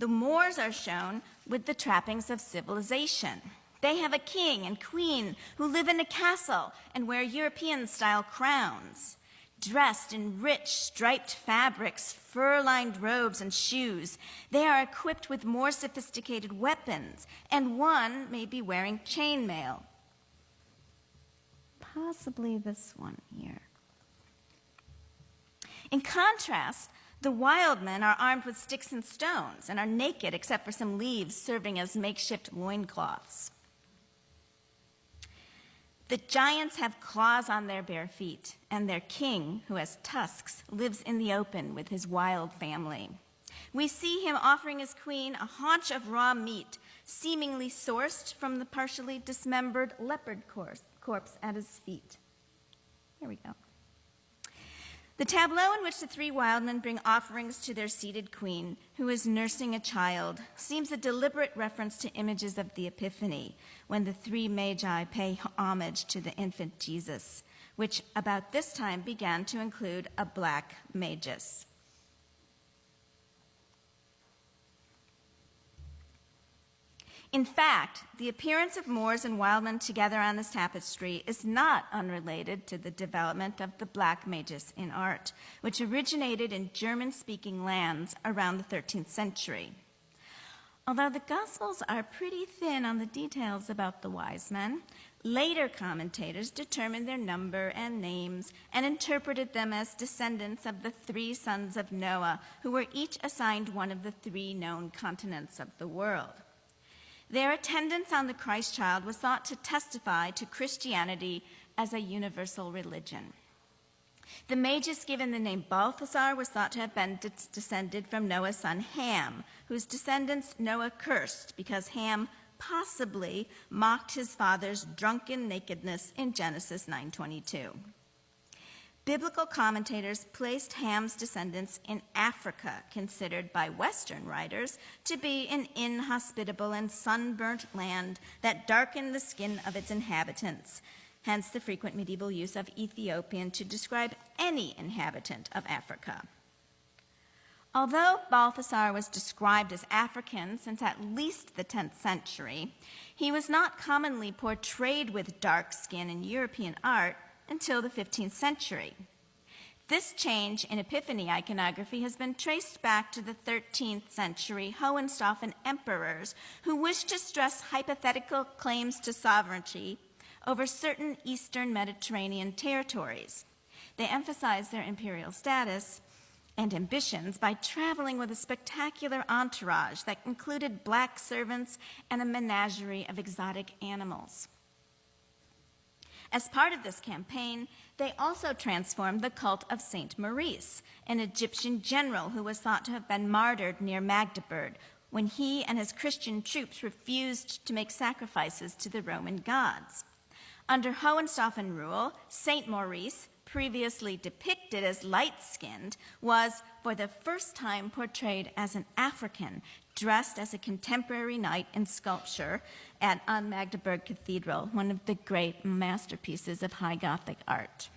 The Moors are shown with the trappings of civilization. They have a king and queen who live in a castle and wear European-style crowns. Dressed in rich, striped fabrics, fur-lined robes, and shoes, they are equipped with more sophisticated weapons, and one may be wearing chainmail. Possibly this one here. In contrast, the wild men are armed with sticks and stones and are naked except for some leaves serving as makeshift loincloths. The giants have claws on their bare feet, and their king, who has tusks, lives in the open with his wild family. We see him offering his queen a haunch of raw meat, seemingly sourced from the partially dismembered leopard corpse at his feet. Here we go. The tableau in which the three wild men bring offerings to their seated queen, who is nursing a child, seems a deliberate reference to images of the Epiphany, when the three magi pay homage to the infant Jesus, which about this time began to include a black magus. In fact, the appearance of Moors and wild men together on this tapestry is not unrelated to the development of the black magus in art, which originated in German-speaking lands around the 13th century. Although the Gospels are pretty thin on the details about the wise men, later commentators determined their number and names and interpreted them as descendants of the three sons of Noah, who were each assigned one of the three known continents of the world. Their attendance on the Christ child was thought to testify to Christianity as a universal religion. The magus given the name Balthasar was thought to have been descended from Noah's son Ham, whose descendants Noah cursed because Ham possibly mocked his father's drunken nakedness in Genesis 9:22. Biblical commentators placed Ham's descendants in Africa, considered by Western writers to be an inhospitable and sunburnt land that darkened the skin of its inhabitants, hence the frequent medieval use of Ethiopian to describe any inhabitant of Africa. Although Balthasar was described as African since at least the 10th century, he was not commonly portrayed with dark skin in European art until the 15th century. This change in Epiphany iconography has been traced back to the 13th century Hohenstaufen emperors who wished to stress hypothetical claims to sovereignty over certain Eastern Mediterranean territories. They emphasized their imperial status and ambitions by traveling with a spectacular entourage that included black servants and a menagerie of exotic animals. As part of this campaign, they also transformed the cult of Saint Maurice, an Egyptian general who was thought to have been martyred near Magdeburg when he and his Christian troops refused to make sacrifices to the Roman gods. Under Hohenstaufen rule, Saint Maurice, previously depicted as light-skinned, was for the first time portrayed as an African, dressed as a contemporary knight in sculpture on Magdeburg Cathedral, one of the great masterpieces of High Gothic art.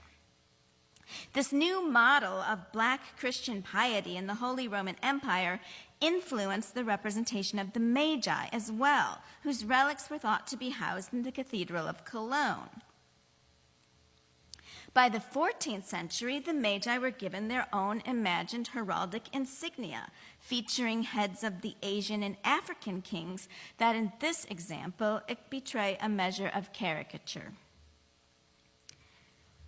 This new model of Black Christian piety in the Holy Roman Empire influenced the representation of the Magi as well, whose relics were thought to be housed in the Cathedral of Cologne. By the 14th century, the Magi were given their own imagined heraldic insignia, featuring heads of the Asian and African kings that in this example betray a measure of caricature.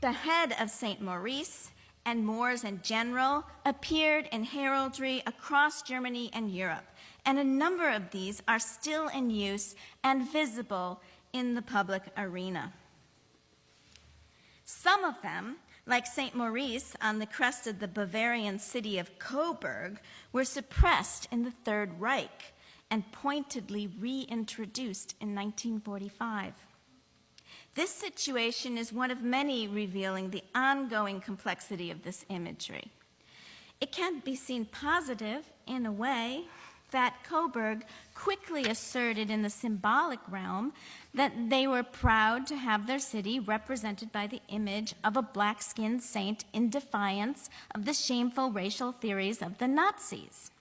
The head of Saint Maurice and Moors in general appeared in heraldry across Germany and Europe, and a number of these are still in use and visible in the public arena. Some of them, like St. Maurice on the crest of the Bavarian city of Coburg, were suppressed in the Third Reich and pointedly reintroduced in 1945. This situation is one of many revealing the ongoing complexity of this imagery. It can be seen positive in a way that Coburg quickly asserted in the symbolic realm that they were proud to have their city represented by the image of a black-skinned saint in defiance of the shameful racial theories of the Nazis.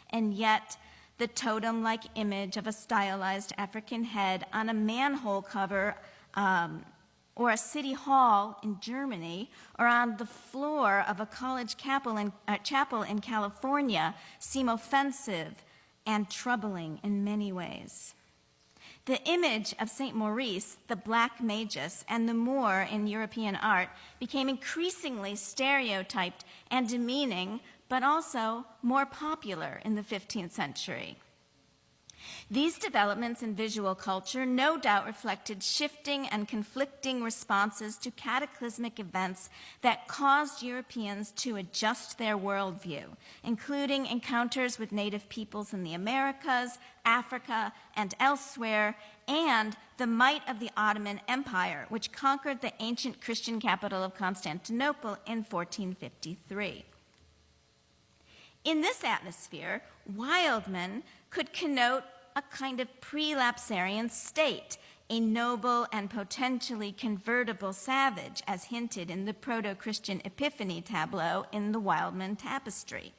And yet, the totem-like image of a stylized African head on a manhole cover or a city hall in Germany, or on the floor of a college chapel in California, seem offensive and troubling in many ways. The image of St. Maurice, the Black Magus, and the Moor in European art became increasingly stereotyped and demeaning, but also more popular in the 15th century. These developments in visual culture no doubt reflected shifting and conflicting responses to cataclysmic events that caused Europeans to adjust their worldview, including encounters with native peoples in the Americas, Africa, and elsewhere, and the might of the Ottoman Empire, which conquered the ancient Christian capital of Constantinople in 1453. In this atmosphere, Wildman could connote a kind of pre-lapsarian state, a noble and potentially convertible savage, as hinted in the Proto-Christian Epiphany tableau in the Wildman tapestry.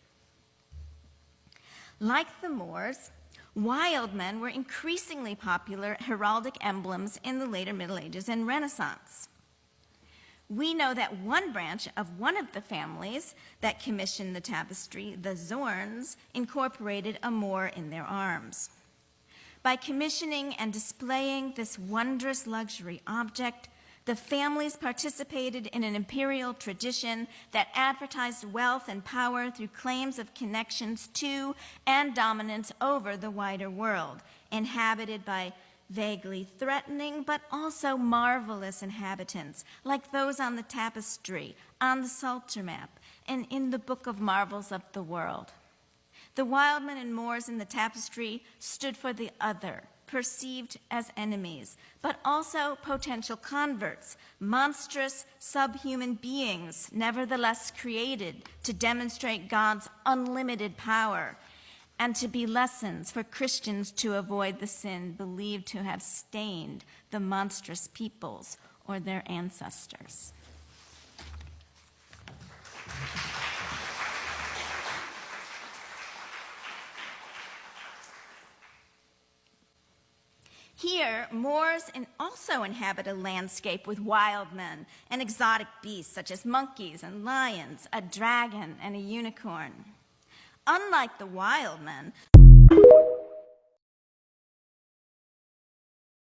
Like the Moors, Wildmen were increasingly popular heraldic emblems in the later Middle Ages and Renaissance. We know that one branch of one of the families that commissioned the tapestry, the Zorns, incorporated a Moor in their arms. By commissioning and displaying this wondrous luxury object, the families participated in an imperial tradition that advertised wealth and power through claims of connections to and dominance over the wider world, inhabited by vaguely threatening but also marvelous inhabitants, like those on the tapestry, on the Psalter map, and in the Book of Marvels of the World. The Wildmen and Moors in the tapestry stood for the other, perceived as enemies, but also potential converts, monstrous subhuman beings, nevertheless created to demonstrate God's unlimited power, and to be lessons for Christians to avoid the sin believed to have stained the monstrous peoples or their ancestors. Here, Moors also inhabit a landscape with wild men and exotic beasts such as monkeys and lions, a dragon and a unicorn. Unlike the wild men,